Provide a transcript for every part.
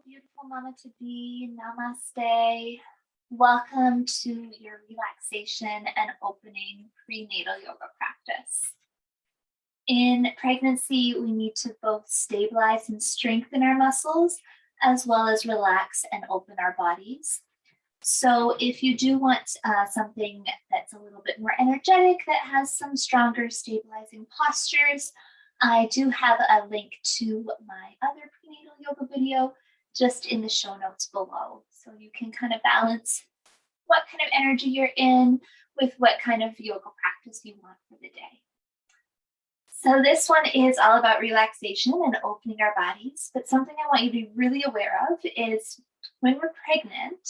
beautiful mama to be. Namaste. Welcome to your relaxation and opening prenatal yoga practice. In pregnancy, we need to both stabilize and strengthen our muscles, as well as relax and open our bodies. So if you do want something that's a little bit more energetic, that has some stronger stabilizing postures, I do have a link to my other prenatal yoga video just in the show notes below. So you can kind of balance what kind of energy you're in with what kind of yoga practice you want for the day. So this one is all about relaxation and opening our bodies, but something I want you to be really aware of is when we're pregnant,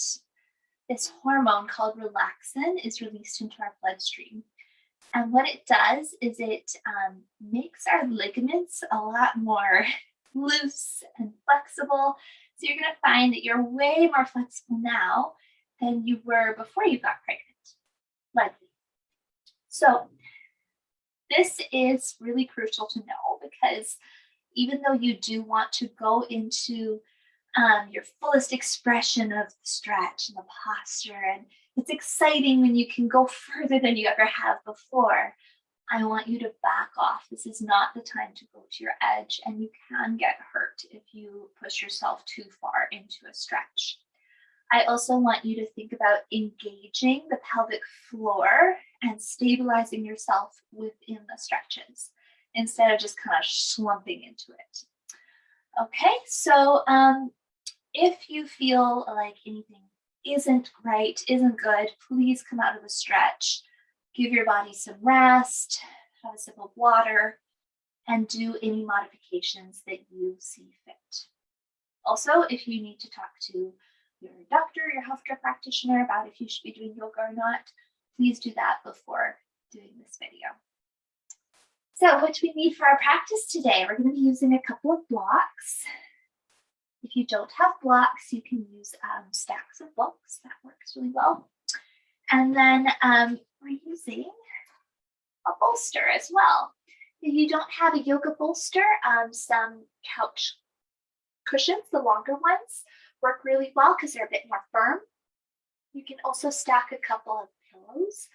this hormone called relaxin is released into our bloodstream. And what it does is it makes our ligaments a lot more loose and flexible. So you're going to find that you're way more flexible now than you were before you got pregnant, likely. So this is really crucial to know because even though you do want to go into your fullest expression of the stretch and the posture, and it's exciting when you can go further than you ever have before, I want you to back off. This is not the time to go to your edge, and you can get hurt if you push yourself too far into a stretch. I also want you to think about engaging the pelvic floor and stabilizing yourself within the stretches instead of just kind of slumping into it. Okay, so if you feel like anything isn't right, isn't good, please come out of the stretch. Give your body some rest, have a sip of water, and do any modifications that you see fit. Also, if you need to talk to your doctor, your healthcare practitioner about if you should be doing yoga or not, please do that before doing this video. So what do we need for our practice today? We're going to be using a couple of blocks. If you don't have blocks, you can use stacks of books. That works really well. And then we're using a bolster as well. If you don't have a yoga bolster, some couch cushions, the longer ones, work really well because they're a bit more firm. You can also stack a couple of pillows,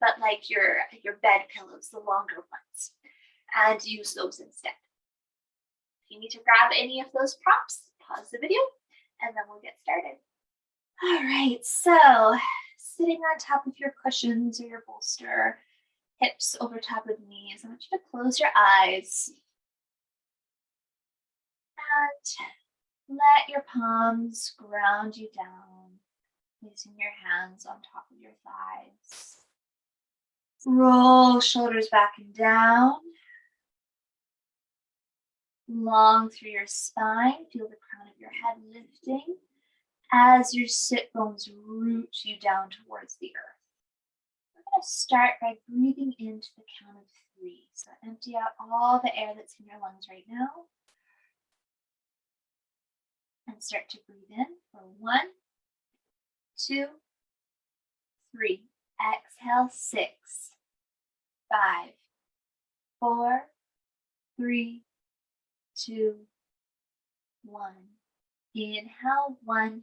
but like your bed pillows, the longer ones, and use those instead. If you need to grab any of those props, pause the video, and then we'll get started. All right, so sitting on top of your cushions or your bolster, hips over top of knees, I want you to close your eyes and let your palms ground you down, placing your hands on top of your thighs. Roll shoulders back and down. Long through your spine, feel the crown of your head lifting as your sit bones root you down towards the earth. We're going to start by breathing into the count of 3. So empty out all the air that's in your lungs right now. And start to breathe in for 1, 2, 3. Exhale, 6, 5, 4, 3, 2, 1. Inhale, 1,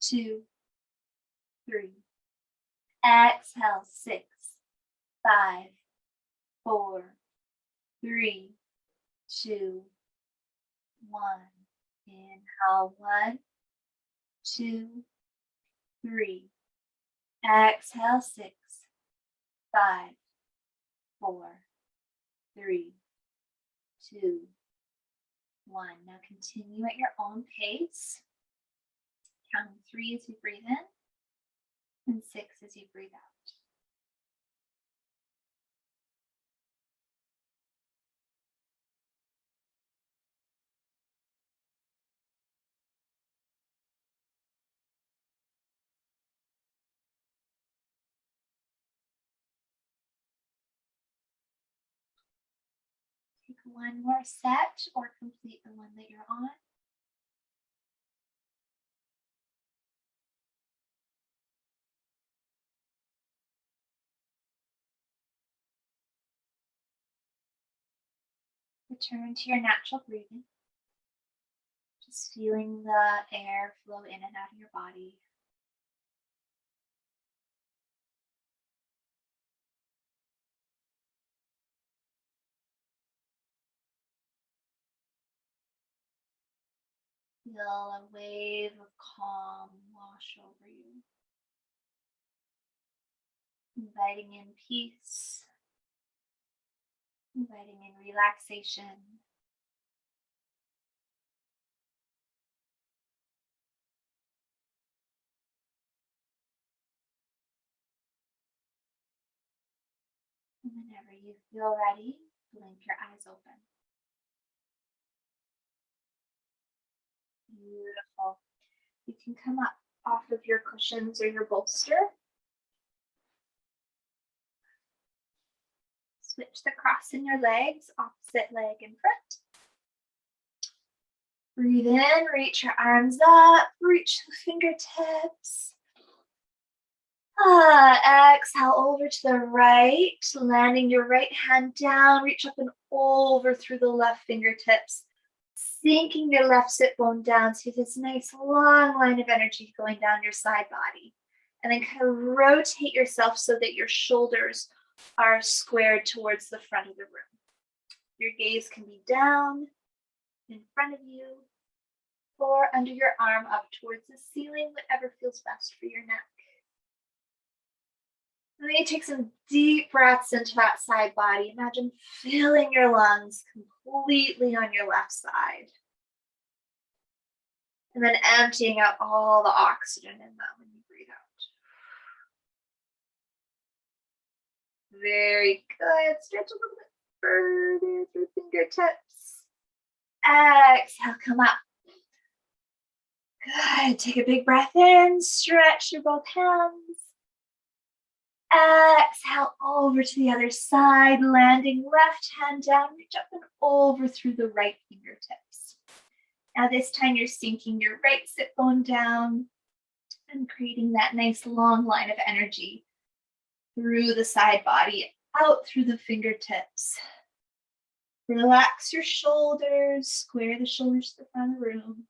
2, 3. Exhale, 6, 5, 4, 3, 2, 1. Inhale, 1, 2, 3. Exhale, 6, 5, 4, 3, 2, 1. Now continue at your own pace. Counting 3 as you breathe in and 6 as you breathe out. Take one more set or complete the one that you're on. Return to your natural breathing. Just feeling the air flow in and out of your body. Feel a wave of calm wash over you, inviting in peace, inviting in relaxation. And whenever you feel ready, blink your eyes open. Beautiful. You can come up off of your cushions or your bolster. Switch the cross in your legs, opposite leg in front. Breathe in, reach your arms up, reach the fingertips. Exhale over to the right, landing your right hand down, reach up and over through the left fingertips, sinking your left sit bone down to this nice long line of energy going down your side body. And then kind of rotate yourself so that your shoulders are squared towards the front of the room. Your gaze can be down, in front of you, or under your arm up towards the ceiling, whatever feels best for your neck. And then you take some deep breaths into that side body. Imagine filling your lungs completely on your left side. And then emptying out all the oxygen in them when you breathe out. Very good. Stretch a little bit further through fingertips. Exhale, come up. Good. Take a big breath in. Stretch your both hands. Exhale over to the other side, landing left hand down, reach up and over through the right fingertips. Now this time you're sinking your right sit bone down and creating that nice long line of energy through the side body, out through the fingertips. Relax your shoulders, square the shoulders to the front of the room,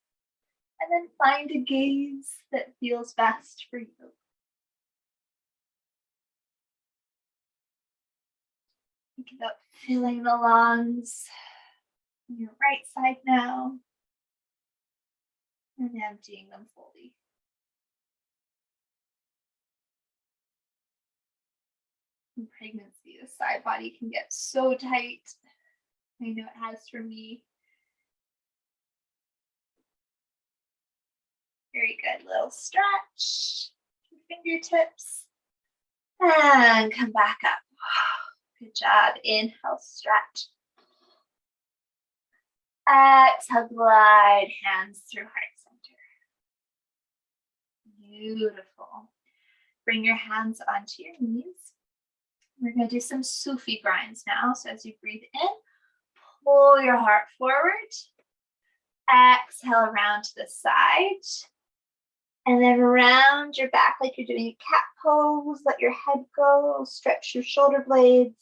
and then find a gaze that feels best for you. Think about filling the lungs on your right side now and emptying them fully. In pregnancy, the side body can get so tight. I know it has for me. Very good. Little stretch. Fingertips. And come back up. Good job. Inhale, stretch. Exhale, glide hands through heart center. Beautiful. Bring your hands onto your knees. We're going to do some Sufi grinds now. So as you breathe in, pull your heart forward. Exhale around to the side. And then round your back like you're doing a cat pose. Let your head go. Stretch your shoulder blades.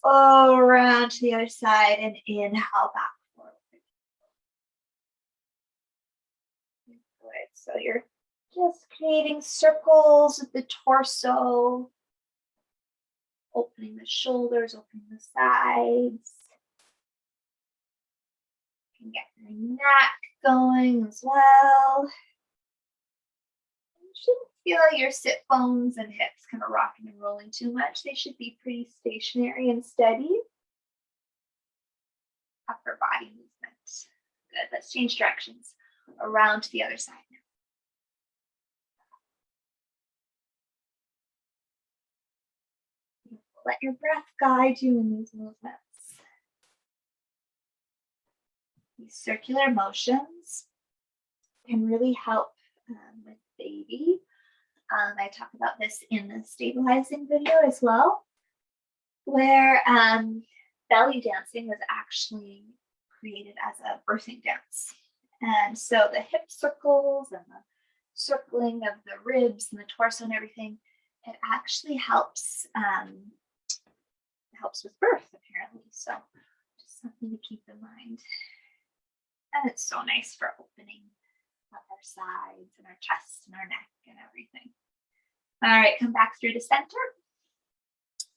Oh, around to the other side and inhale back forward. Good. So you're just creating circles with the torso. Opening the shoulders, opening the sides. You can get your neck going as well. You shouldn't feel your sit bones and hips kind of rocking and rolling too much. They should be pretty stationary and steady. Upper body movement. Good. Let's change directions. Around to the other side now. Let your breath guide you in these movements. These circular motions can really help with baby. I talk about this in the stabilizing video as well, where belly dancing was actually created as a birthing dance. And so the hip circles and the circling of the ribs and the torso and everything, it actually helps with birth, apparently. So just something to keep in mind. And it's so nice for opening up our sides and our chest and our neck and everything. All right, come back through to center.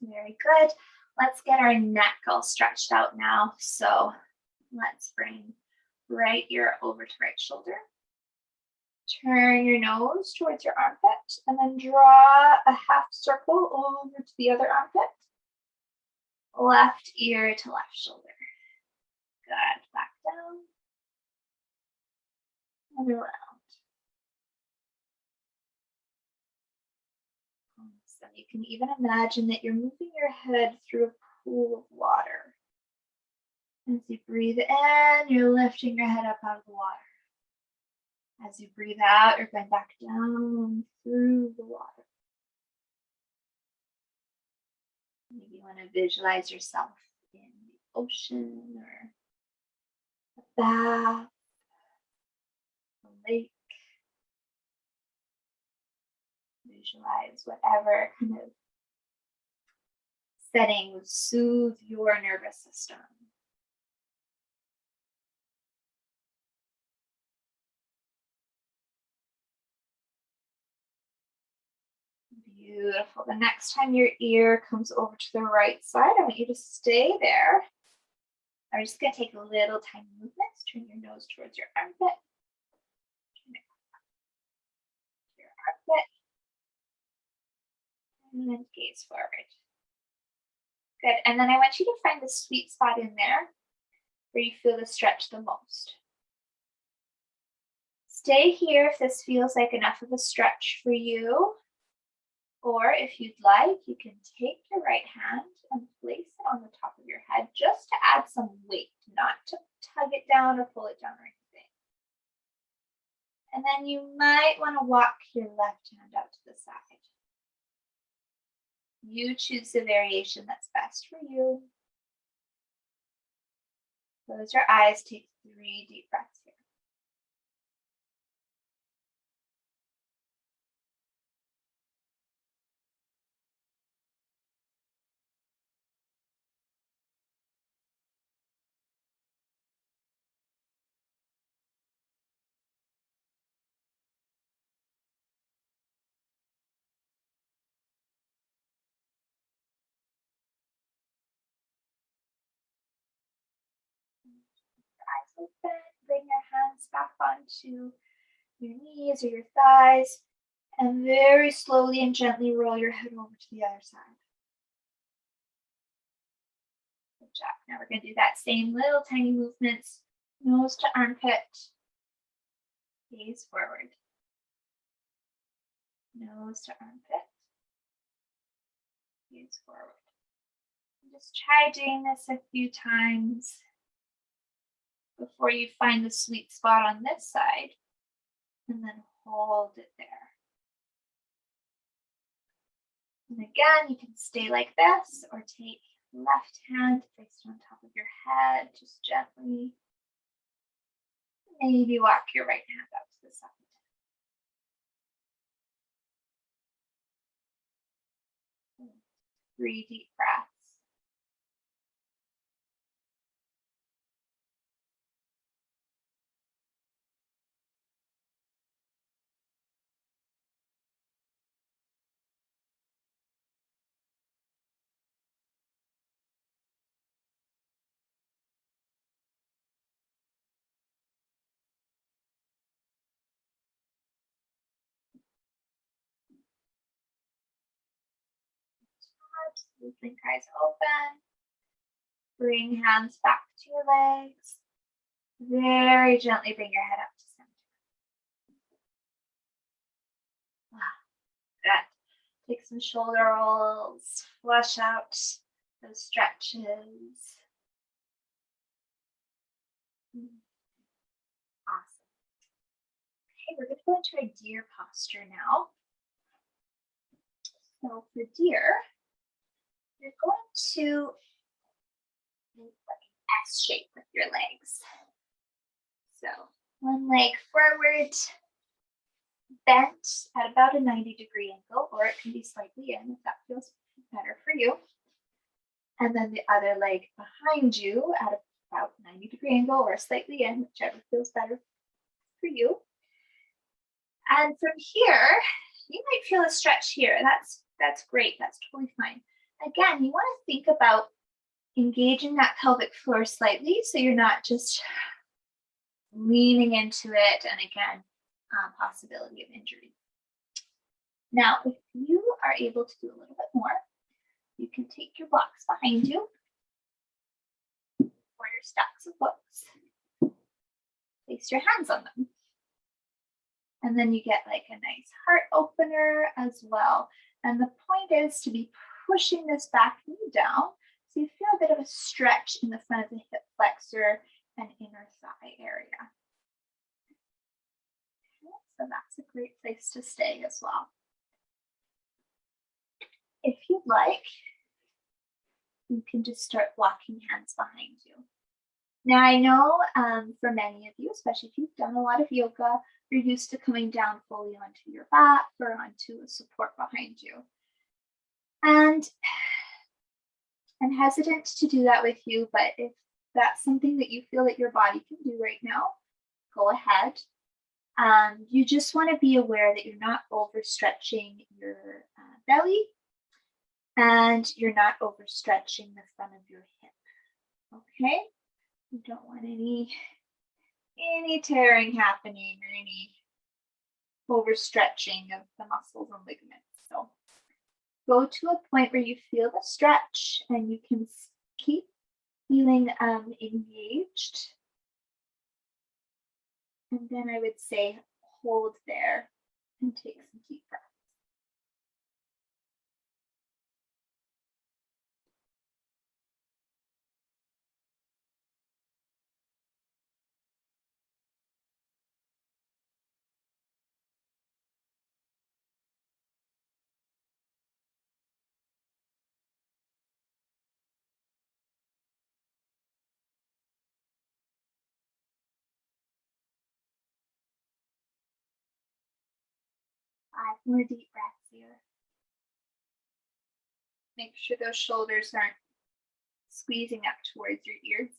Very good. Let's get our neck all stretched out now. So let's bring right ear over to right shoulder. Turn your nose towards your armpit and then draw a half circle over to the other armpit. Left ear to left shoulder. Good. Back down and around. So you can even imagine that you're moving your head through a pool of water. As you breathe in, you're lifting your head up out of the water. As you breathe out, you're going back down through the water. Maybe you want to visualize yourself in the ocean or a bath, a lake. Visualize whatever kind of setting would soothe your nervous system. Beautiful. The next time your ear comes over to the right side, I want you to stay there. I'm just going to take little tiny movements. Turn your nose towards your armpit. Turn it to your armpit. And then gaze forward. Good. And then I want you to find the sweet spot in there where you feel the stretch the most. Stay here if this feels like enough of a stretch for you. Or if you'd like, you can take your right hand and place it on the top of your head just to add some weight, not to tug it down or pull it down or anything. And then you might want to walk your left hand out to the side. You choose the variation that's best for you. Close your eyes, take 3 deep breaths here. Eyes open, bring your hands back onto your knees or your thighs, and very slowly and gently roll your head over to the other side. Good job. Now we're going to do that same little tiny movements, nose to armpit, gaze forward. Nose to armpit, gaze forward. And just try doing this a few times before you find the sweet spot on this side, and then hold it there. And again, you can stay like this or take left hand, place it on top of your head, just gently. Maybe walk your right hand out to the side. And 3 deep breaths. Blink eyes open. Bring hands back to your legs. Very gently bring your head up to center. Good. Take some shoulder rolls. Flush out those stretches. Awesome. Okay, we're going to go into a deer posture now. So for deer, you're going to make like an S shape with your legs. So one leg forward, bent at about a 90-degree angle, or it can be slightly in if that feels better for you. And then the other leg behind you at about 90-degree angle or slightly in, whichever feels better for you. And from here, you might feel a stretch here. That's great. That's totally fine. Again, you want to think about engaging that pelvic floor slightly so you're not just leaning into it, and again, possibility of injury. Now, if you are able to do a little bit more, you can take your blocks behind you or your stacks of books, place your hands on them. And then you get like a nice heart opener as well. And the point is to be pushing this back knee down so you feel a bit of a stretch in the front of the hip flexor and inner thigh area. Okay, so that's a great place to stay as well. If you'd like, you can just start walking hands behind you. Now, I know for many of you, especially if you've done a lot of yoga, you're used to coming down fully onto your back or onto a support behind you. And I'm hesitant to do that with you, but if that's something that you feel that your body can do right now, go ahead. You just want to be aware that you're not overstretching your belly and you're not overstretching the front of your hip. Okay? You don't want any tearing happening or any overstretching of the muscles and ligaments. So go to a point where you feel the stretch and you can keep feeling engaged. And then I would say hold there and take some deep breaths. Five more deep breaths here. Make sure those shoulders aren't squeezing up towards your ears.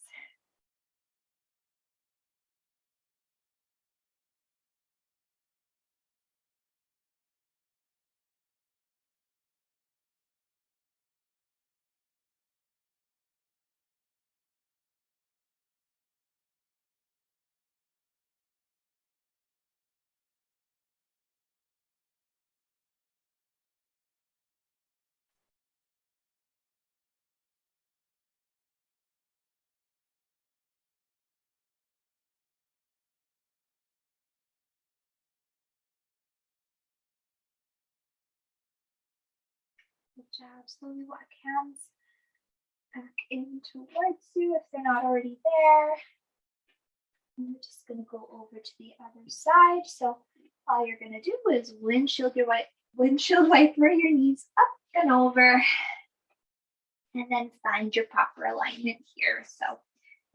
Good job. Slowly walk hands back in towards you if they're not already there. And we're just going to go over to the other side. So all you're going to do is windshield wiper your knees up and over. And then find your proper alignment here. So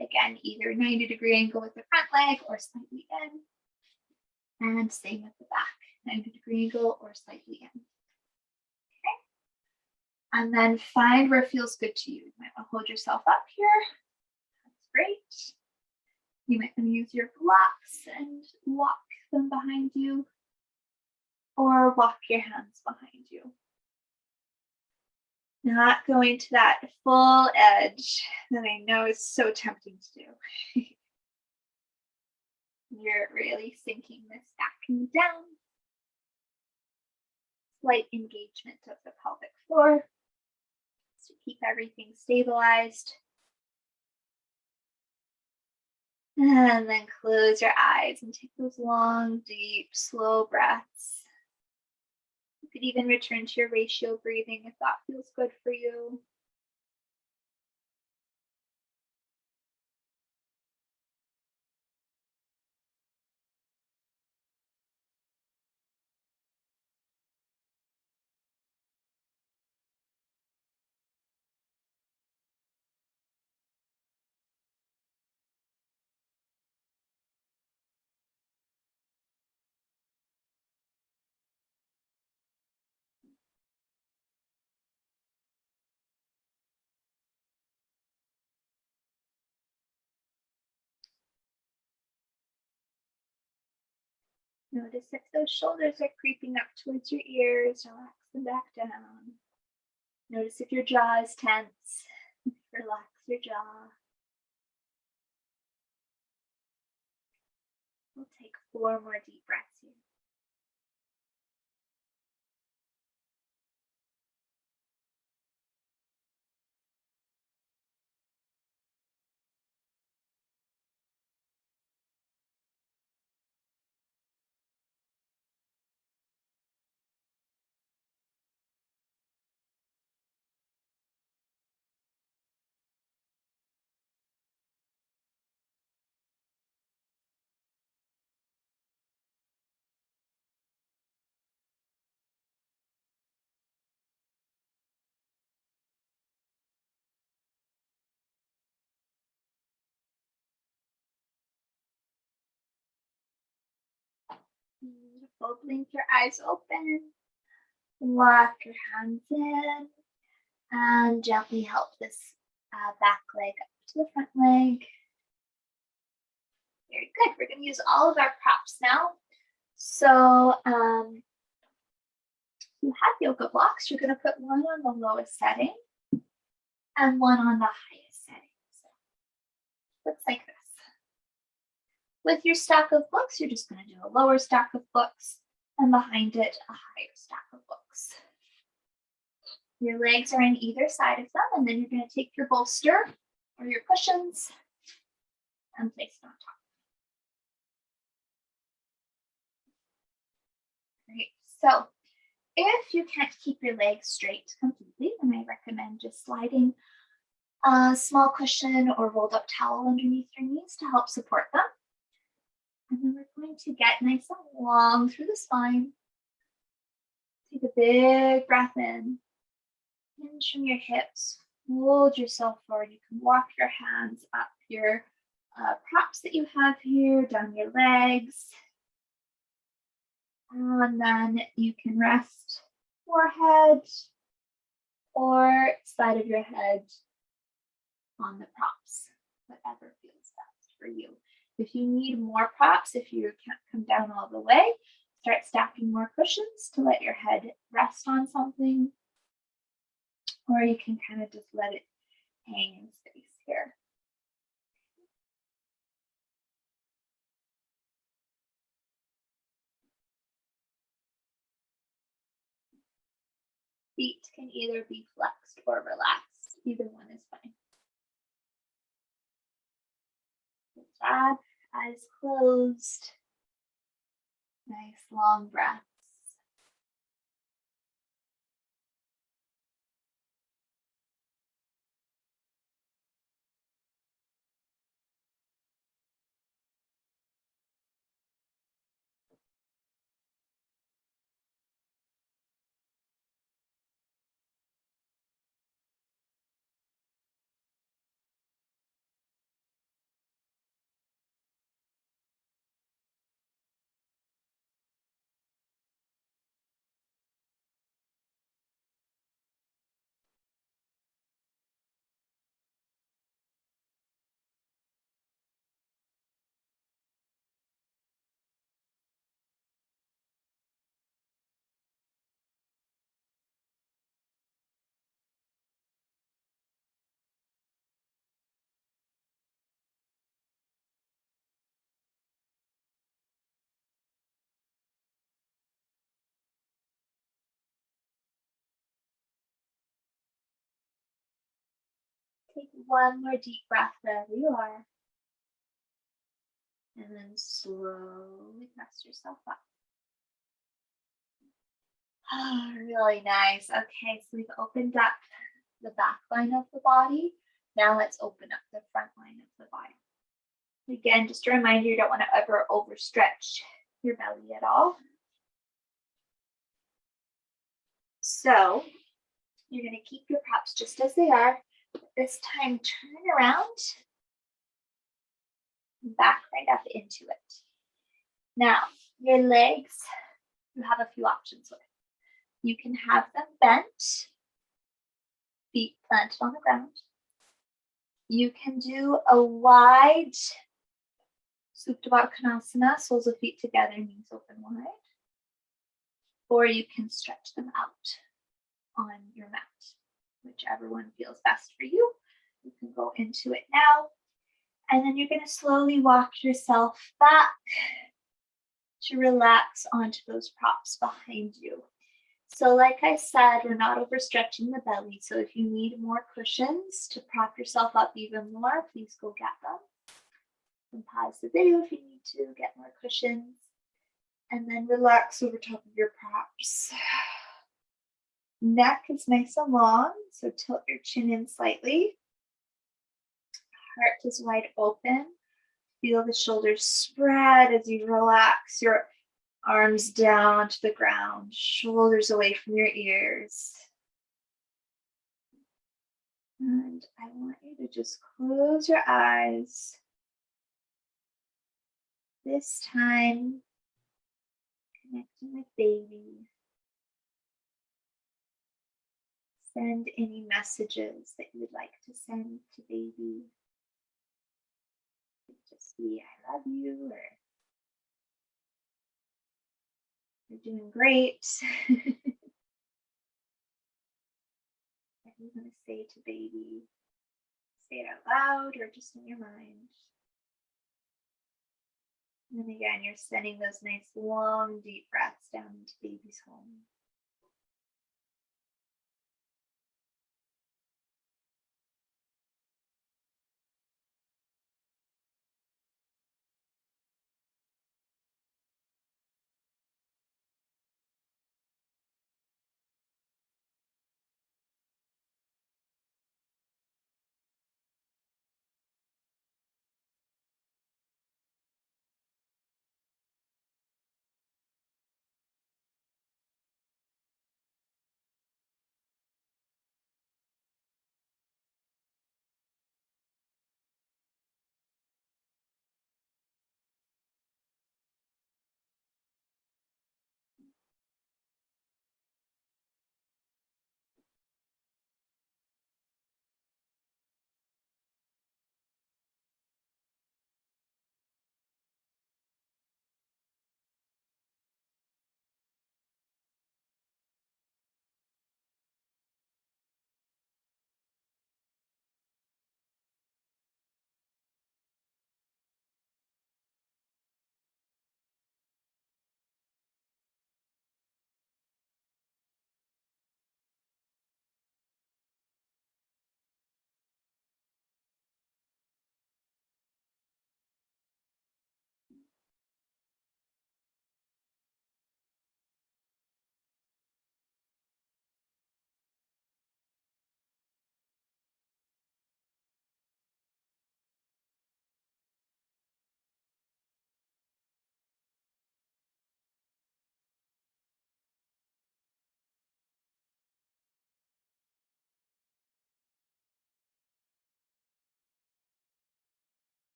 again, either 90-degree angle with the front leg or slightly in. And same with the back, 90-degree angle or slightly in. And then find where it feels good to you. You might want to hold yourself up here. That's great. You might want to use your blocks and walk them behind you, or walk your hands behind you. Not going to that full edge that I know is so tempting to do. You're really sinking this back knee down. Slight engagement of the pelvic floor to keep everything stabilized. And then close your eyes and take those long, deep, slow breaths. You could even return to your ratio breathing if that feels good for you. Notice if those shoulders are creeping up towards your ears. Relax them back down. Notice if your jaw is tense. Relax your jaw. We'll take 4 more deep breaths here. Beautiful. Blink your eyes open. Walk your hands in and gently help this back leg up to the front leg. Very good. We're going to use all of our props now. So you have yoga blocks. You're going to put one on the lowest setting and one on the highest setting. So looks like this. With your stack of books, you're just going to do a lower stack of books and behind it a higher stack of books. Your legs are on either side of them, and then you're going to take your bolster or your cushions and place it on top. Great. So if you can't keep your legs straight completely, then I recommend just sliding a small cushion or rolled up towel underneath your knees to help support them. And then we're going to get nice and long through the spine. Take a big breath in. Hinge from your hips. Hold yourself forward. You can walk your hands up your props that you have here, down your legs. And then you can rest forehead or side of your head on the props, whatever feels best for you. If you need more props, if you can't come down all the way, start stacking more cushions to let your head rest on something. Or you can kind of just let it hang in space here. Feet can either be flexed or relaxed. Either one is fine. Good job. Eyes closed. Nice long breaths. Take one more deep breath wherever you are. And then slowly press yourself up. Oh, really nice. Okay, so we've opened up the back line of the body. Now let's open up the front line of the body. Again, just a reminder, you don't want to ever overstretch your belly at all. So you're going to keep your props just as they are. This time, turn around and back right up into it. Now, your legs, you have a few options with. You can have them bent, feet planted on the ground. You can do a wide Supta Baddha Konasana, soles of feet together, knees open wide. Or you can stretch them out on your mat, whichever one feels best for you. You can go into it now. And then you're going to slowly walk yourself back to relax onto those props behind you. So like I said, we're not overstretching the belly. So if you need more cushions to prop yourself up even more, please go get them. And pause the video if you need to get more cushions. And then relax over top of your props. Neck is nice and long, so tilt your chin in slightly. Heart is wide open. Feel the shoulders spread as you relax your arms down to the ground, shoulders away from your ears. And I want you to just close your eyes. This time, connecting with baby. Send any messages that you would like to send to baby. Just be, I love you, or you're doing great. What do you want to say to baby? Say it out loud or just in your mind. And then again, you're sending those nice long, deep breaths down into baby's home.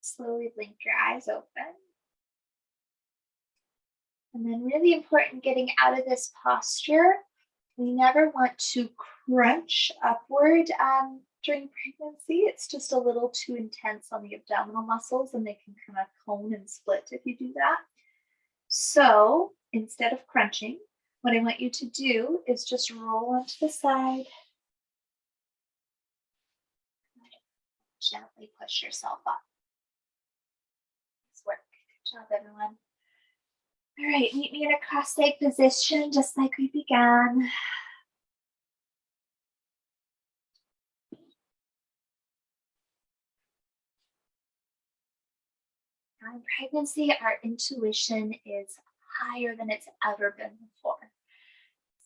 Slowly blink your eyes open. And then really important, getting out of this posture. We never want to crunch upward during pregnancy. It's just a little too intense on the abdominal muscles and they can kind of cone and split if you do that. So instead of crunching, what I want you to do is just roll onto the side. Gently push yourself up. Nice work. Good job, everyone. All right, meet me in a cross-leg position, just like we began. Now, in pregnancy, our intuition is higher than it's ever been before.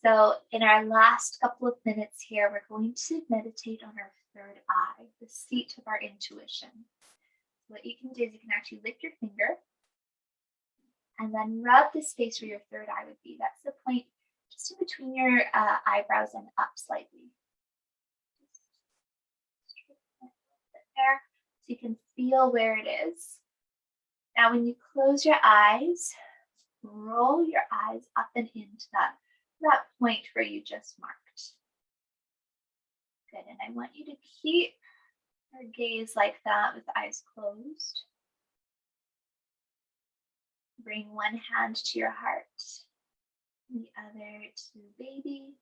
So, in our last couple of minutes here, we're going to meditate on our third eye, the seat of our intuition. What you can do is you can actually lift your finger and then rub the space where your third eye would be. That's the point just in between your eyebrows and up slightly. Just there so you can feel where it is. Now, when you close your eyes, roll your eyes up and into that point where you just marked. Good, and I want you to keep your gaze like that with the eyes closed. Bring one hand to your heart, the other to baby.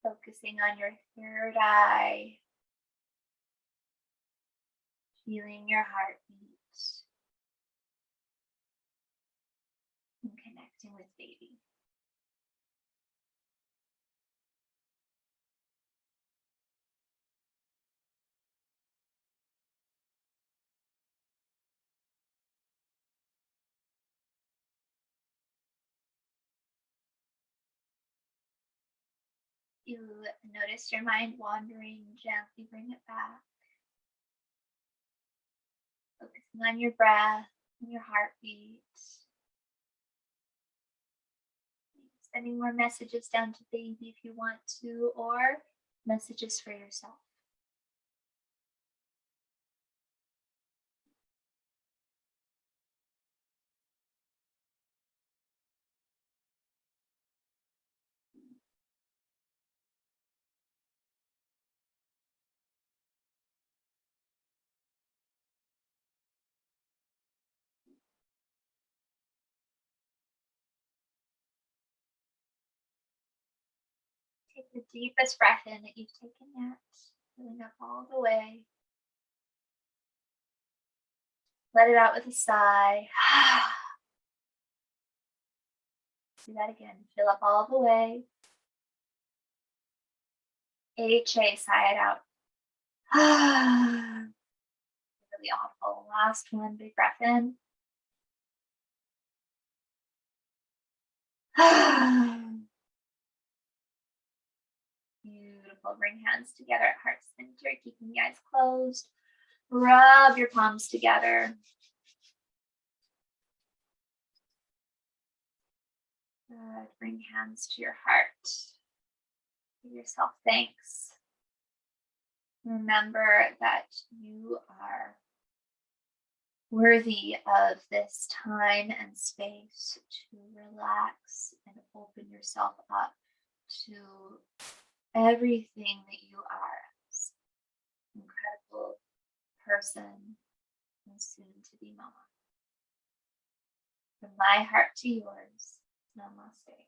Focusing on your third eye, feeling your heartbeat, and connecting with baby. You notice your mind wandering, gently bring it back. Focusing on your breath and your heartbeat. Sending more messages down to baby if you want to, or messages for yourself. Take the deepest breath in that you've taken yet, filling up all the way. Let it out with a sigh. Do that again. Fill up all the way. HA, sigh it out. Really awful. Last one, big breath in. Beautiful. Bring hands together at heart center, keeping the eyes closed. Rub your palms together. Good. Bring hands to your heart. Give yourself thanks. Remember that you are worthy of this time and space to relax and open yourself up to everything that you are as an incredible person and soon to be mama. From my heart to yours, namaste.